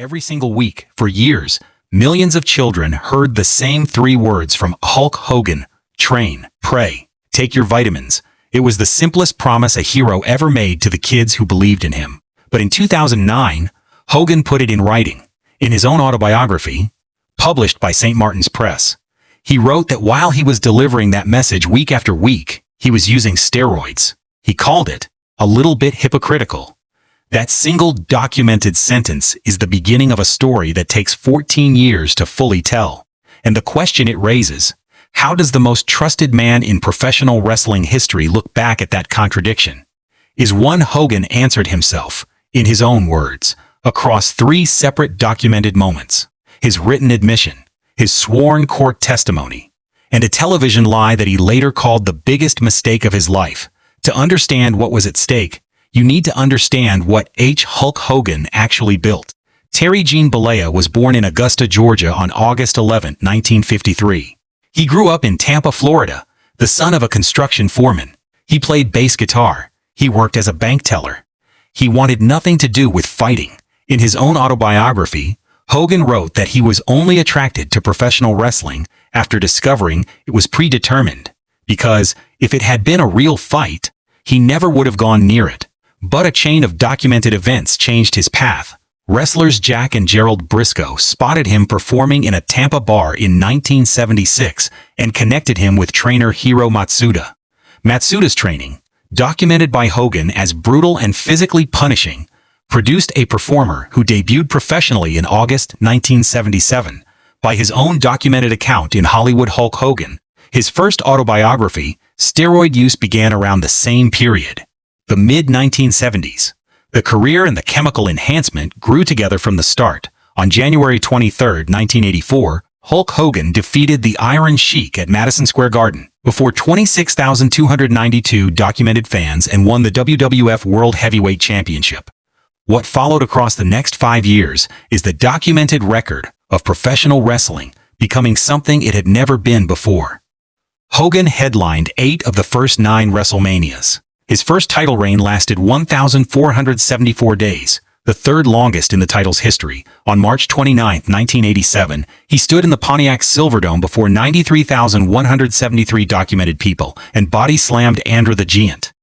Every single week, for years, millions of children heard the same three words from Hulk Hogan: train, pray, take your vitamins. It was the simplest promise a hero ever made to the kids who believed in him. But in 2009, Hogan put it in writing. In his own autobiography, published by St. Martin's Press, he wrote that while he was delivering that message week after week, he was using steroids. He called it a little bit hypocritical. That single documented sentence is the beginning of a story that takes 14 years to fully tell. And the question it raises: how does the most trusted man in professional wrestling history look back at that contradiction? Is one Hogan answered himself, in his own words, across three separate documented moments: his written admission, his sworn court testimony, and a television lie that he later called the biggest mistake of his life. To understand what was at stake, you need to understand what Hulk Hogan actually built. Terry Gene Bollea was born in Augusta, Georgia on August 11, 1953. He grew up in Tampa, Florida, the son of a construction foreman. He played bass guitar. He worked as a bank teller. He wanted nothing to do with fighting. In his own autobiography, Hogan wrote that he was only attracted to professional wrestling after discovering it was predetermined, because if it had been a real fight, he never would have gone near it. But a chain of documented events changed his path. Wrestlers Jack and Gerald Briscoe spotted him performing in a Tampa bar in 1976 and connected him with trainer Hiro Matsuda. Matsuda's training, documented by Hogan as brutal and physically punishing, produced a performer who debuted professionally in August 1977. By his own documented account in Hollywood, Hulk Hogan, his first autobiography, steroid use began around the same period, the mid-1970s. The career and the chemical enhancement grew together from the start. On January 23, 1984, Hulk Hogan defeated the Iron Sheik at Madison Square Garden before 26,292 documented fans and won the WWF World Heavyweight Championship. What followed across the next 5 years is the documented record of professional wrestling becoming something it had never been before. Hogan headlined 8 of the first 9 WrestleManias. His first title reign lasted 1,474 days, the third longest in the title's history. On March 29, 1987, he stood in the Pontiac Silverdome before 93,173 documented people and body-slammed Andre the Giant.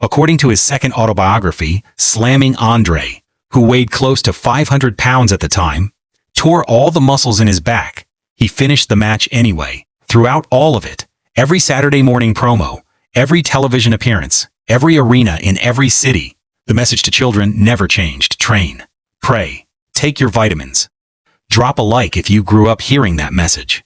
According to his second autobiography, slamming Andre, who weighed close to 500 pounds at the time, tore all the muscles in his back. He finished the match anyway. Throughout all of it, every Saturday morning promo, every television appearance, every arena in every city, the message to children never changed: train, pray, take your vitamins. Drop a like if you grew up hearing that message.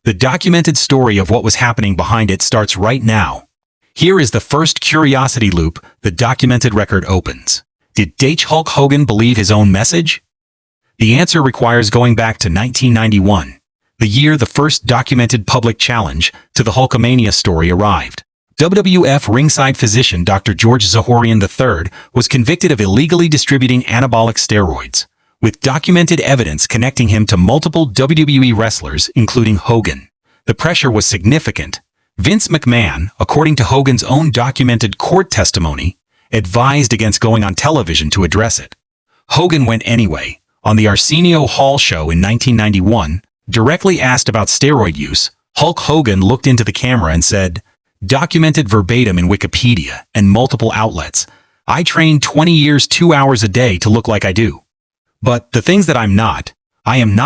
The documented story of what was happening behind it starts right now. Here is the first curiosity loop the documented record opens. Did Hulk Hogan believe his own message? The answer requires going back to 1991, the year the first documented public challenge to the Hulkamania story arrived. WWF ringside physician Dr. George Zahorian III was convicted of illegally distributing anabolic steroids, with documented evidence connecting him to multiple WWE wrestlers, including Hogan. The pressure was significant. Vince McMahon, according to Hogan's own documented court testimony, advised against going on television to address it. Hogan went anyway. On the Arsenio Hall show in 1991, directly asked about steroid use, Hulk Hogan looked into the camera and said, documented verbatim in Wikipedia and multiple outlets, I train 20 years 2 hours a day to look like I do. But the things that I am not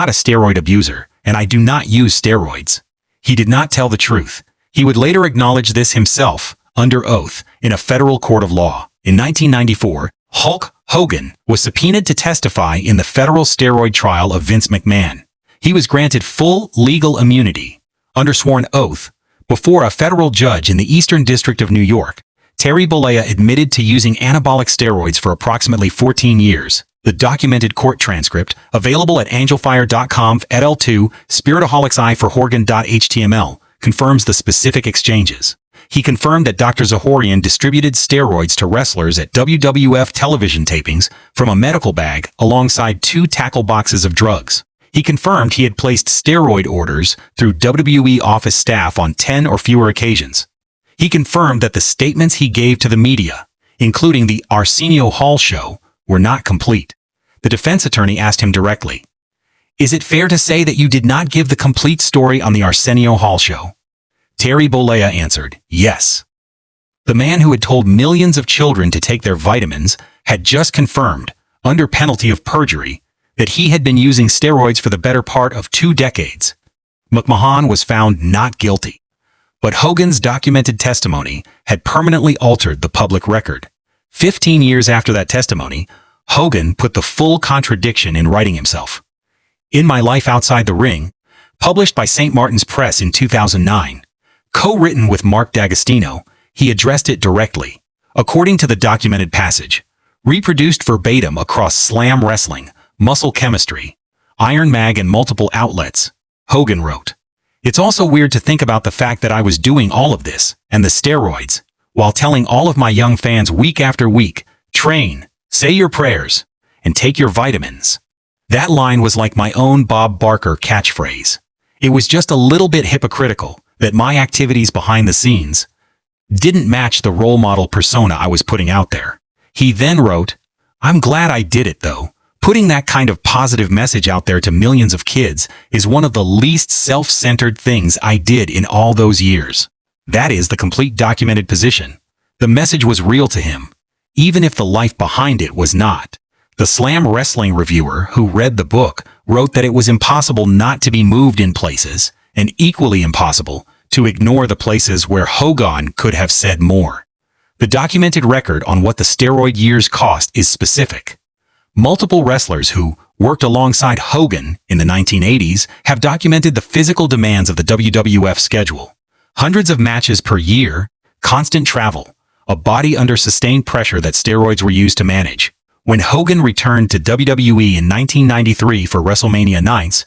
a steroid abuser, and I do not use steroids. He did not tell the truth. He would later acknowledge this himself, under oath, in a federal court of law. In 1994, Hulk Hogan was subpoenaed to testify in the federal steroid trial of Vince McMahon. He was granted full legal immunity, under sworn oath, before a federal judge in the Eastern District of New York. Terry Bollea admitted to using anabolic steroids for approximately 14 years. The documented court transcript, available at angelfire.com, edl2, Spiritaholics I for Hogan.html, confirms the specific exchanges. He confirmed that Dr. Zahorian distributed steroids to wrestlers at WWF television tapings from a medical bag alongside 2 tackle boxes of drugs. He confirmed he had placed steroid orders through WWE office staff on 10 or fewer occasions. He confirmed that the statements he gave to the media, including the Arsenio Hall show, were not complete. The defense attorney asked him directly, "Is it fair to say that you did not give the complete story on the Arsenio Hall show?" Terry Bollea answered, "Yes." The man who had told millions of children to take their vitamins had just confirmed, under penalty of perjury, that he had been using steroids for the better part of 2 decades. McMahon was found not guilty. But Hogan's documented testimony had permanently altered the public record. 15 years after that testimony, Hogan put the full contradiction in writing himself. In My Life Outside the Ring, published by St. Martin's Press in 2009, co-written with Mark D'Agostino, he addressed it directly. According to the documented passage, reproduced verbatim across Slam Wrestling, Muscle Chemistry, Iron Mag and multiple outlets, Hogan wrote, "It's also weird to think about the fact that I was doing all of this, and the steroids, while telling all of my young fans week after week, train, say your prayers, and take your vitamins." That line was like my own Bob Barker catchphrase. It was just a little bit hypocritical that my activities behind the scenes didn't match the role model persona I was putting out there. He then wrote, "I'm glad I did it though. Putting that kind of positive message out there to millions of kids is one of the least self-centered things I did in all those years." That is the complete documented position. The message was real to him, even if the life behind it was not. The Slam Wrestling reviewer who read the book wrote that it was impossible not to be moved in places, and equally impossible to ignore the places where Hogan could have said more. The documented record on what the steroid years cost is specific. Multiple wrestlers who worked alongside Hogan in the 1980s have documented the physical demands of the WWF schedule. Hundreds of matches per year, constant travel, a body under sustained pressure that steroids were used to manage. When Hogan returned to WWE in 1993 for WrestleMania nights,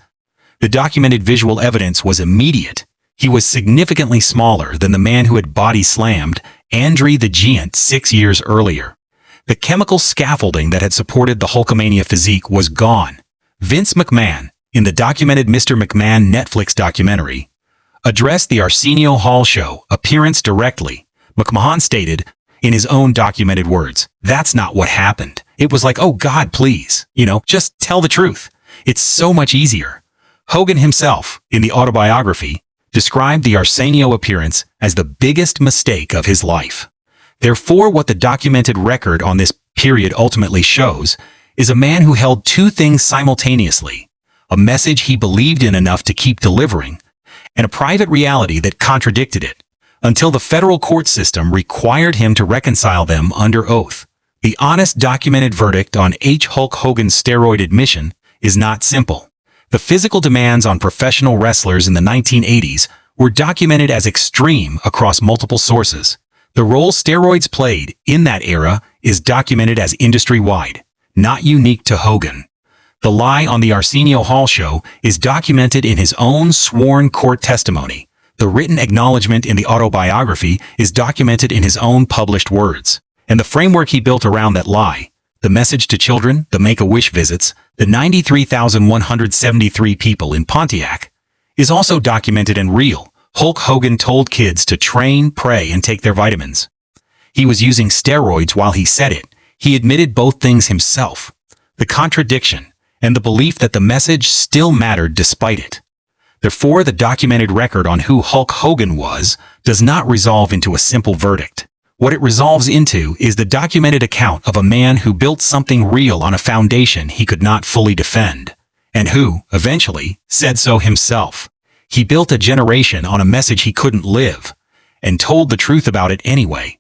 the documented visual evidence was immediate. He was significantly smaller than the man who had body slammed Andre the Giant 6 years earlier. The chemical scaffolding that had supported the Hulkamania physique was gone. Vince McMahon, in the documented Mr. McMahon Netflix documentary, addressed the Arsenio Hall show appearance directly. McMahon stated, in his own documented words, "That's not what happened. It was like, oh God, please, just tell the truth. It's so much easier." Hogan himself, in the autobiography, described the Arsenio appearance as the biggest mistake of his life. Therefore, what the documented record on this period ultimately shows is a man who held 2 things simultaneously: a message he believed in enough to keep delivering, and a private reality that contradicted it, until the federal court system required him to reconcile them under oath. The honest documented verdict on Hulk Hogan's steroid admission is not simple. The physical demands on professional wrestlers in the 1980s were documented as extreme across multiple sources. The role steroids played in that era is documented as industry-wide, not unique to Hogan. The lie on the Arsenio Hall show is documented in his own sworn court testimony. The written acknowledgement in the autobiography is documented in his own published words. And the framework he built around that lie, the message to children, the Make-A-Wish visits, the 93,173 people in Pontiac, is also documented and real. Hulk Hogan told kids to train, pray, and take their vitamins. He was using steroids while he said it. He admitted both things himself. The contradiction, and the belief that the message still mattered despite it. Therefore, the documented record on who Hulk Hogan was does not resolve into a simple verdict. What it resolves into is the documented account of a man who built something real on a foundation he could not fully defend, and who, eventually, said so himself. He built a generation on a message he couldn't live, and told the truth about it anyway.